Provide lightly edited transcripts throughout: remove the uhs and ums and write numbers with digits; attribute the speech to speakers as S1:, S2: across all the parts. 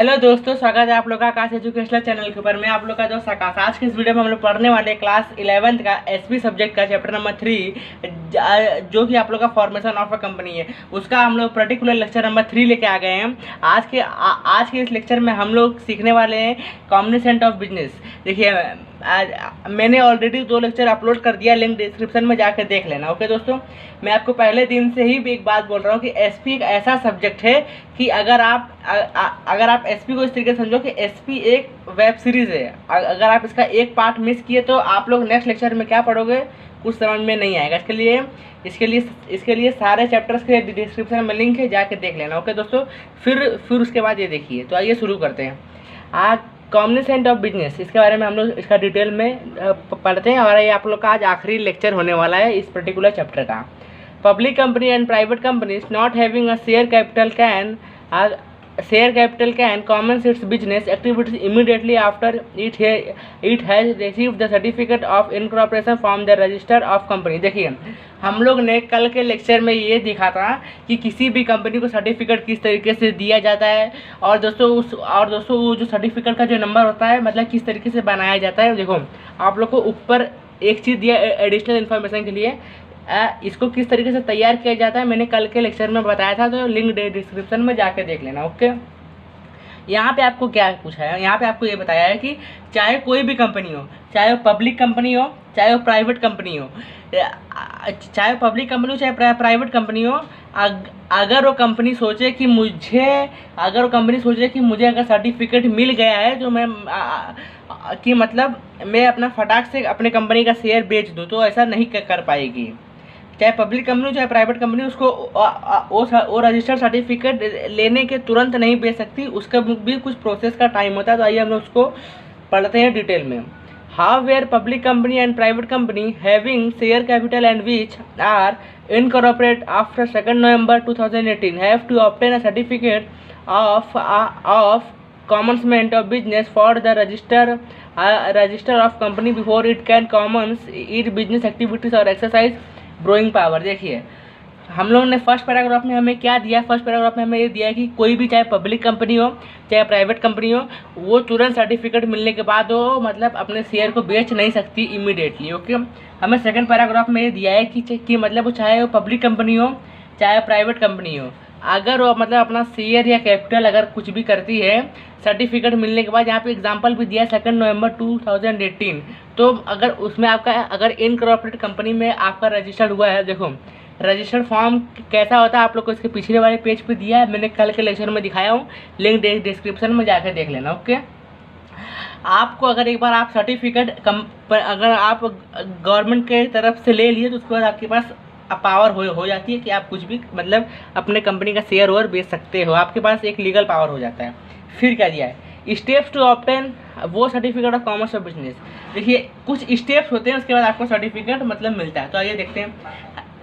S1: Hello दोस्तों, स्वागत है आप लोग का आकाश एजुकेशनल चैनल के ऊपर। मैं आप लोग का दोस्त आकाश। आज के इस वीडियो में हम लोग पढ़ने वाले क्लास 11th का एसपी सब्जेक्ट का चैप्टर नंबर 3 जो कि आप लोग का फॉर्मेशन ऑफ अ कंपनी है, उसका हम लोग पर्टिकुलर लेक्चर नंबर 3 लेके आ गए हैं। आज के इस लेक्चर में हम लोग सीखने वाले हैं कॉग्निसेंट ऑफ बिजनेस। देखिए, मैंने ऑलरेडी 2 लेक्चर अपलोड कर दिया, लिंक डिस्क्रिप्शन में जाकर देख लेना। ओके दोस्तों, मैं आपको पहले दिन से ही एक बात बोल रहा हूँ कि एसपी एक ऐसा सब्जेक्ट है कि अगर आप एसपी को इस तरीके से समझो कि एसपी एक वेब सीरीज़ है। अगर आप इसका एक पार्ट मिस किए तो आप लोग नेक्स्ट लेक्चर में क्या पढ़ोगे कुछ समझ में नहीं आएगा। इसके लिए सारे चैप्टर्स के डिस्क्रिप्शन में लिंक है, जाके देख लेना। ओके दोस्तों, फिर उसके बाद ये देखिए। तो आइए शुरू करते हैं। आज कॉग्निसेंट ऑफ बिजनेस, इसके बारे में हम लोग इसका डिटेल में पढ़ते हैं और ये आप लोग का आज आखिरी लेक्चर होने वाला है इस पर्टिकुलर चैप्टर का। Public company and private companies not having a share capital can commence its business activities immediately after it has received the certificate of incorporation from the register of company। देखिए, हम लोग ने कल के lecture में ये देखा था कि किसी भी कंपनी को सर्टिफिकेट किस तरीके से दिया जाता है और दोस्तों वो जो सर्टिफिकेट का जो नंबर होता है मतलब किस तरीके से बनाया जाता है। देखो, आप लोग को ऊपर एक चीज़ दिया एडिशनल इन्फॉर्मेशन के लिए, इसको किस तरीके से तैयार किया जाता है मैंने कल के लेक्चर में बताया था, तो लिंक डिस्क्रिप्शन में जाके देख लेना। ओके, यहाँ पे आपको क्या पूछा है, यहाँ पे आपको ये बताया है कि चाहे कोई भी कंपनी हो, चाहे वो पब्लिक कंपनी हो, चाहे वो प्राइवेट कंपनी हो, चाहे पब्लिक कंपनी हो चाहे प्राइवेट कंपनी हो, अगर वो कंपनी सोचे कि मुझे अगर सर्टिफिकेट मिल गया है तो कि मतलब मैं अपना फटाक से अपने कंपनी का शेयर बेच दूँ, तो ऐसा नहीं कर पाएगी। चाहे पब्लिक कंपनी चाहे प्राइवेट कंपनी, उसको वो रजिस्टर्ड सर्टिफिकेट लेने के तुरंत नहीं बेच सकती, उसका भी कुछ प्रोसेस का टाइम होता है। तो आइए हम लोग उसको पढ़ते हैं डिटेल में। How where public company and private company having share capital and which are incorporate after 2 November 2018 have to obtain a certificate of commencement of business for the register of company before it can commence its business activities or exercise borrowing power। देखिए, हम लोगों ने first paragraph में हमें क्या दिया, first paragraph में हमें ये दिया कि कोई भी चाहे पब्लिक कंपनी हो चाहे प्राइवेट कंपनी हो, वो तुरंत सर्टिफिकेट मिलने के बाद वो मतलब अपने शेयर को बेच नहीं सकती इमीडिएटली। ओके, हमें सेकंड पैराग्राफ में ये दिया है कि मतलब वो चाहे वो पब्लिक कंपनी हो चाहे प्राइवेट कंपनी हो, अगर वो मतलब अपना शेयर या कैपिटल अगर कुछ भी करती है सर्टिफिकेट मिलने के बाद, यहाँ पे एग्जांपल भी दिया 2 November 2018, तो अगर उसमें आपका अगर इनकॉर्पोरेट कंपनी में आपका रजिस्टर्ड हुआ है, देखो रजिस्टर्ड फॉर्म कैसा होता है आप लोग को इसके पिछले वाले पेज पे दिया है, मैंने कल के लेक्चर में दिखाया हूँ, लिंक डिस्क्रिप्शन में जाकर देख लेना। ओके, आपको अगर एक बार आप सर्टिफिकेट अगर आप गवर्नमेंट के तरफ से ले लिए तो उसके बाद आपके पास पावर हो जाती है कि आप कुछ भी मतलब अपने कंपनी का शेयर और बेच सकते हो, आपके पास एक लीगल पावर हो जाता है। फिर क्या दिया है, स्टेप्स टू ऑब्टेन वो certificate of commerce of business. देखिए, कुछ स्टेप्स होते हैं, उसके बाद आपको सर्टिफिकेट मतलब मिलता है। तो आइए देखते हैं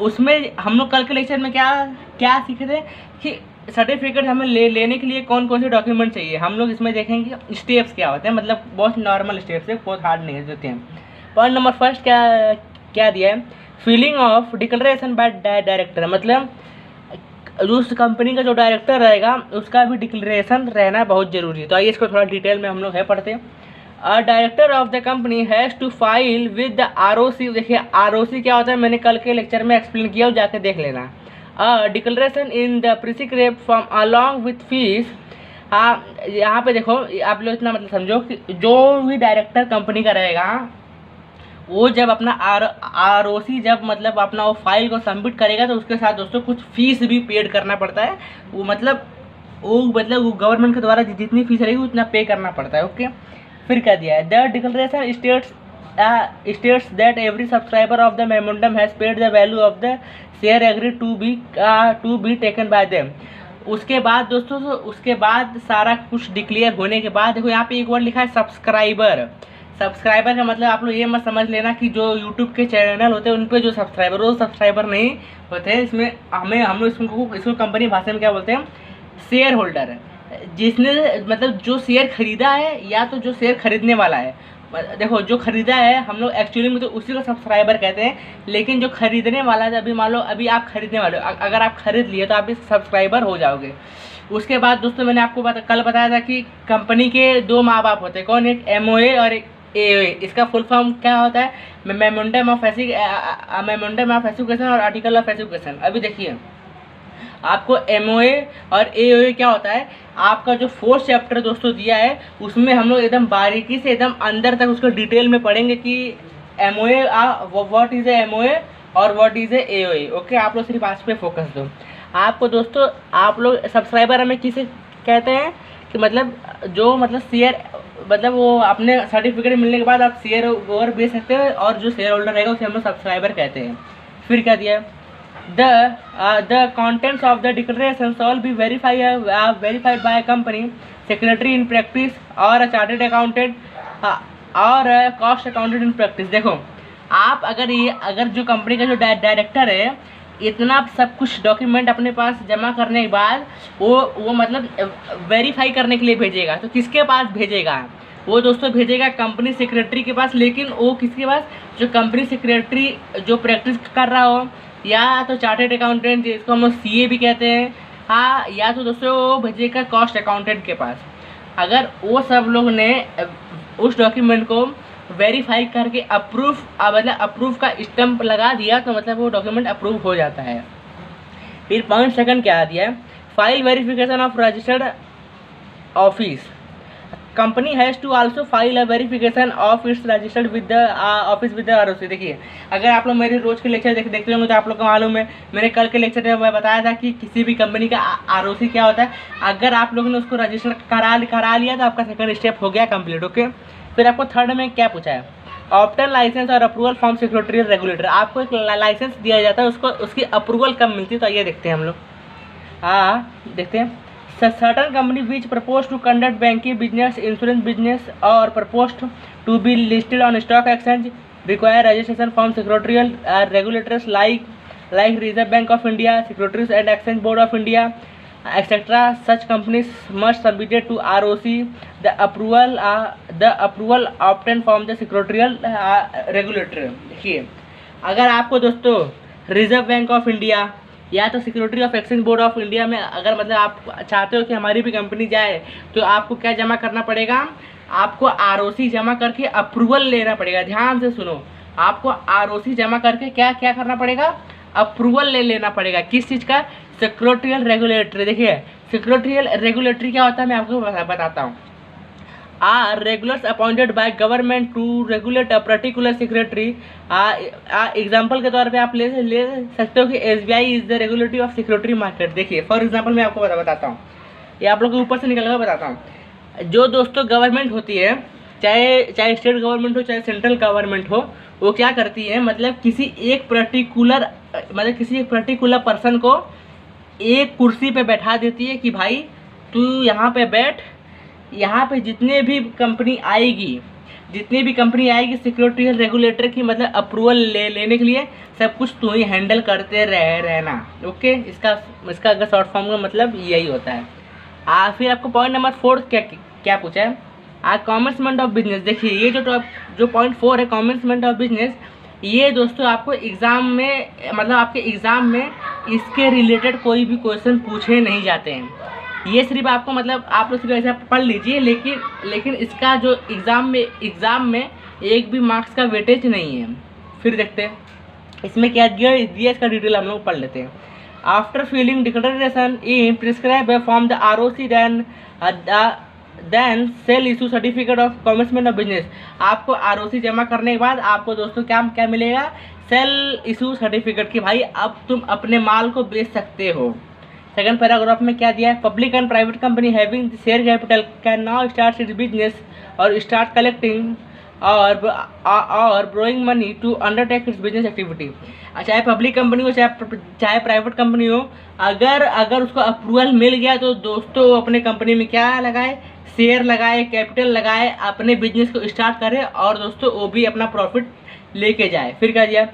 S1: उसमें हम लोग कल के लेक्चर में क्या सीखे थे कि सर्टिफिकेट हमें लेने के लिए कौन कौन से डॉक्यूमेंट चाहिए। हम लोग इसमें देखेंगे स्टेप्स क्या होते हैं, मतलब बहुत नॉर्मल स्टेप्स है, बहुत हार्ड नहीं होते हैं। पॉइंट नंबर फर्स्ट क्या दिया है, filing of declaration by director, मतलब उस कंपनी का जो डायरेक्टर रहेगा उसका भी डिक्लेरेशन रहना बहुत जरूरी है। तो आइए इसको थोड़ा डिटेल में हम लोग पढ़ते हैं। A director of the company has to file with the ROC. देखिए, आरओसी क्या होता है मैंने कल के लेक्चर में एक्सप्लेन किया, जाके देख लेना। Declaration in the prescribed form along with fees. यहाँ पे देखो, आप लोग इतना मतलब समझो कि जो भी डायरेक्टर कंपनी का रहेगा वो जब अपना आरओसी जब मतलब अपना वो फाइल को सबमिट करेगा तो उसके साथ दोस्तों कुछ फीस भी पेड करना पड़ता है। वो गवर्नमेंट के द्वारा जितनी फीस रहेगी उतना पे करना पड़ता है। ओके, फिर क्या दिया है, the declaration states that every subscriber of the memorandum has paid the value of the share agreed to be taken by them. उसके बाद दोस्तों, उसके बाद सारा कुछ डिक्लेयर होने के बाद देखो यहाँ पे एक वर्ड लिखा है सब्सक्राइबर। सब्सक्राइबर का मतलब आप लोग ये मत समझ लेना कि जो यूट्यूब के चैनल होते हैं उन पे जो सब्सक्राइबर, वो सब्सक्राइबर नहीं होते हैं। इसमें हम लोग इसको कंपनी भाषा में क्या बोलते हैं, शेयर होल्डर। जिसने मतलब जो शेयर खरीदा है या तो जो शेयर खरीदने वाला है, देखो जो खरीदा है हम लोग एक्चुअली में तो उसी को सब्सक्राइबर कहते हैं, लेकिन जो खरीदने वाला है, अभी मान लो अभी आप खरीदने वाले हो, अगर आप खरीद लिए तो आप इस सब्सक्राइबर हो जाओगे। उसके बाद दोस्तों मैंने आपको कल बताया था कि कंपनी के दो माँ बाप होते हैं, कौन, एक MOA और एक AOA। इसका फुल फॉर्म क्या होता है, मेमोरेंडम ऑफ एजुकेशन और आर्टिकल ऑफ एजुकेशन। अभी देखिए आपको MOA और AOA क्या होता है, आपका जो 4th चैप्टर दोस्तों दिया है उसमें हम लोग एकदम बारीकी से एकदम अंदर तक उसको डिटेल में पढ़ेंगे कि MOA what is a MOA और what is a AOA। Okay, आप लोग सिर्फ आज पे फोकस दो। आपको दोस्तों, आप लोग सब्सक्राइबर हमें किसे कहते हैं कि मतलब जो मतलब शेयर, मतलब वो अपने सर्टिफिकेट मिलने के बाद आप शेयर ओवर बेच सकते हैं, और जो शेयर होल्डर रहेगा उसे हम लोग सब्सक्राइबर कहते हैं। फिर क्या दिया है, the contents of the declaration shall be verified by a company secretary in practice or a chartered accountant or a cost accountant in practice। देखो आप अगर जो कंपनी का जो डायरेक्टर है इतना सब कुछ डॉक्यूमेंट अपने पास जमा करने के बाद वो मतलब वेरीफाई करने के लिए भेजेगा, तो किसके पास भेजेगा, वो दोस्तों भेजेगा कंपनी सेक्रेटरी के पास। लेकिन वो किसके पास, जो कंपनी सेक्रेटरी जो प्रैक्टिस कर रहा हो, या तो चार्टेड अकाउंटेंट जिसको हम लोग CA भी कहते हैं, हाँ, या तो दोस्तों वो भेजेगा कॉस्ट अकाउंटेंट के पास। अगर वो सब लोग ने उस डॉक्यूमेंट को वेरीफाई करके अप्रूव का स्टैंप लगा दिया तो मतलब वो डॉक्यूमेंट अप्रूव हो जाता है। फिर पॉइंट सेकंड क्या दिया है, file verification of registered office. Company has to also file a verification of its registered with the office with the ROC। देखिए अगर आप लोग मेरे रोज़ के लेक्चर देखते होंगे तो आप लोग को मालूम है, मेरे कल के लेक्चर में मैं बताया था कि किसी भी कंपनी का ROC क्या होता है। अगर आप लोगों ने उसको रजिस्टर करा लिया तो आपका सेकंड स्टेप हो गया कंप्लीट। ओके, फिर आपको थर्ड में क्या पूछा है, ऑप्टेन लाइसेंस और अप्रूवल फ्रॉम सेक्रेटरी रेगुलेटर। आपको एक लाइसेंस दिया जाता है, उसको उसकी अप्रूवल कब मिलती है, तो आइए देखते हैं हम लोग। देखते हैं, certain company which propose to conduct banking business, insurance business or propose to be listed on stock exchange require registration from secretarial regulators like Reserve Bank of India, Securities and Exchange Board of India, etc. Such companies must submit to ROC the approval obtained from the secretarial regulator। देखिए अगर आपको दोस्तों reserve bank of India या तो security of exchange board of India में अगर मतलब आप चाहते हो कि हमारी भी कंपनी जाए, तो आपको क्या जमा करना पड़ेगा, आपको ROC जमा करके अप्रूवल लेना पड़ेगा। ध्यान से सुनो, आपको ROC जमा करके क्या क्या करना पड़ेगा, अप्रूवल लेना पड़ेगा। किस चीज़ का, सेक्रेटरियल रेगुलेटरी। देखिए सेक्रेटरियल रेगुलेटरी क्या होता है मैं आपको बताता हूँ। Regulars appointed by government to regulate a particular secretary. Example के तौर पे आप ले सकते हो कि SBI is the regulatory of security market. देखिए फॉर एग्जाम्पल मैं आपको बताता हूँ, ये आप लोग के ऊपर से निकल कर बताता हूँ। जो दोस्तों गवर्नमेंट होती है, चाहे स्टेट गवर्नमेंट हो चाहे सेंट्रल गवर्नमेंट हो, वो क्या करती है, मतलब किसी एक पर्टिकुलर पर्सन को एक कुर्सी पे बैठा देती है कि भाई तू यहाँ पे बैठ, यहाँ पे जितनी भी कंपनी आएगी सिक्योरिटी रेगुलेटर की मतलब अप्रूवल लेने के लिए सब कुछ तू ही हैंडल करते रहना। ओके, इसका अगर शॉर्ट फॉर्म का मतलब यही होता है। फिर आपको पॉइंट नंबर 4 क्या पूछा है, कॉमेंसमेंट ऑफ बिजनेस। देखिए ये जो पॉइंट 4 है कॉमेंसमेंट ऑफ बिजनेस, ये दोस्तों आपको एग्ज़ाम में मतलब आपके एग्ज़ाम में इसके रिलेटेड कोई भी क्वेश्चन पूछे नहीं जाते हैं। ये सिर्फ आपको मतलब आप लोग सिर्फ ऐसा पढ़ लीजिए, लेकिन इसका जो एग्ज़ाम में एक भी मार्क्स का वेटेज नहीं है। फिर देखते हैं इसमें क्या दिया, इसका डिटेल हम लोग पढ़ लेते हैं। After filing declaration in prescribe from the ROC then sell issue certificate of commencement of business. आपको ROC जमा करने के बाद आपको दोस्तों क्या मिलेगा, सेल इशू सर्टिफिकेट कि भाई अब तुम अपने माल को बेच सकते हो। सेकंड पैराग्राफ में क्या दिया है, public and private company having share capital can now start its business और स्टार्ट कलेक्टिंग और borrowing money to undertake its business activity. चाहे पब्लिक कंपनी हो चाहे प्राइवेट कंपनी हो, अगर उसको अप्रूवल मिल गया तो दोस्तों अपने कंपनी में क्या लगाए, शेयर लगाए, कैपिटल लगाए, अपने बिजनेस को स्टार्ट करे और दोस्तों वो भी अपना प्रॉफिट लेके जाए। फिर क्या दिया,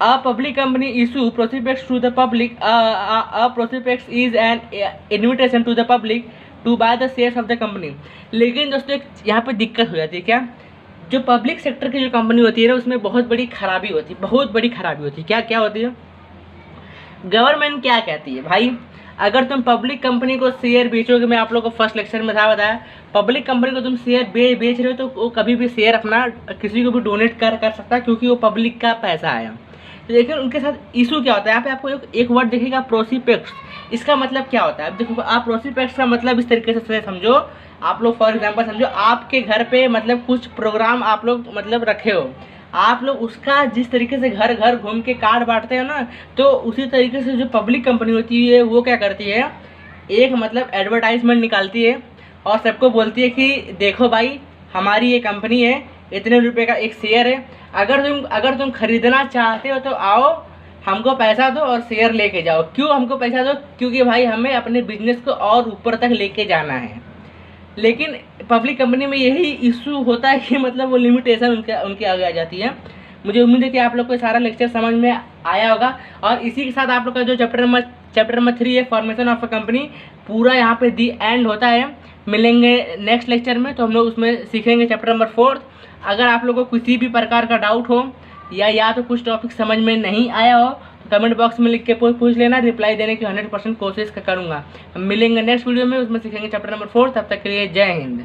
S1: A public company issue prospectus to the public. A prospectus is an invitation to the public to buy the shares of the company। लेकिन दोस्तों यहाँ पे दिक्कत हो जाती है, क्या, जो पब्लिक सेक्टर की जो कंपनी होती है ना उसमें बहुत बड़ी खराबी होती है। क्या होती है, गवर्नमेंट क्या कहती है भाई, अगर तुम पब्लिक कंपनी को शेयर बेचोगे, मैं आप लोगों को फर्स्ट लेक्चर में था बताया, पब्लिक कंपनी को तुम शेयर बेच रहे हो तो वो कभी भी शेयर अपना किसी को भी डोनेट कर सकता है, क्योंकि वो पब्लिक का पैसा है। तो लेकिन उनके साथ इशू क्या होता है, यहाँ पे आपको एक वर्ड दिखेगा प्रोसीपेक्स। इसका मतलब क्या होता है, अब देखो आप प्रोसीपेक्स का मतलब इस तरीके से समझो, आप लोग फॉर एग्जांपल समझो आपके घर पे मतलब कुछ प्रोग्राम आप लोग मतलब रखे हो, आप लोग उसका जिस तरीके से घर घर घूम के कार्ड बांटते हो ना, तो उसी तरीके से जो पब्लिक कंपनी होती है वो क्या करती है, एक मतलब एडवर्टाइजमेंट निकालती है और सबको बोलती है कि देखो भाई हमारी ये कंपनी है, इतने रुपए का एक शेयर है, अगर तुम खरीदना चाहते हो तो आओ, हमको पैसा दो और शेयर लेके जाओ। क्यों हमको पैसा दो, क्योंकि भाई हमें अपने बिजनेस को और ऊपर तक लेके जाना है। लेकिन पब्लिक कंपनी में यही इशू होता है कि मतलब वो लिमिटेशन उनके आगे आ जाती है। मुझे उम्मीद है कि आप लोग को सारा लेक्चर समझ में आया होगा, और इसी के साथ आप लोग का जो चैप्टर नंबर 3 है फॉर्मेशन ऑफ अ कंपनी, पूरा यहाँ पे दी एंड होता है। मिलेंगे नेक्स्ट लेक्चर में, तो हम लोग उसमें सीखेंगे चैप्टर नंबर 4। अगर आप लोगों को किसी भी प्रकार का डाउट हो या तो कुछ टॉपिक समझ में नहीं आया हो, कमेंट बॉक्स में लिख के पूछ लेना, रिप्लाई देने की 100% कोशिश करूँगा। हम मिलेंगे नेक्स्ट वीडियो में, उसमें सीखेंगे चैप्टर नंबर 4। तब तक के लिए जय हिंद।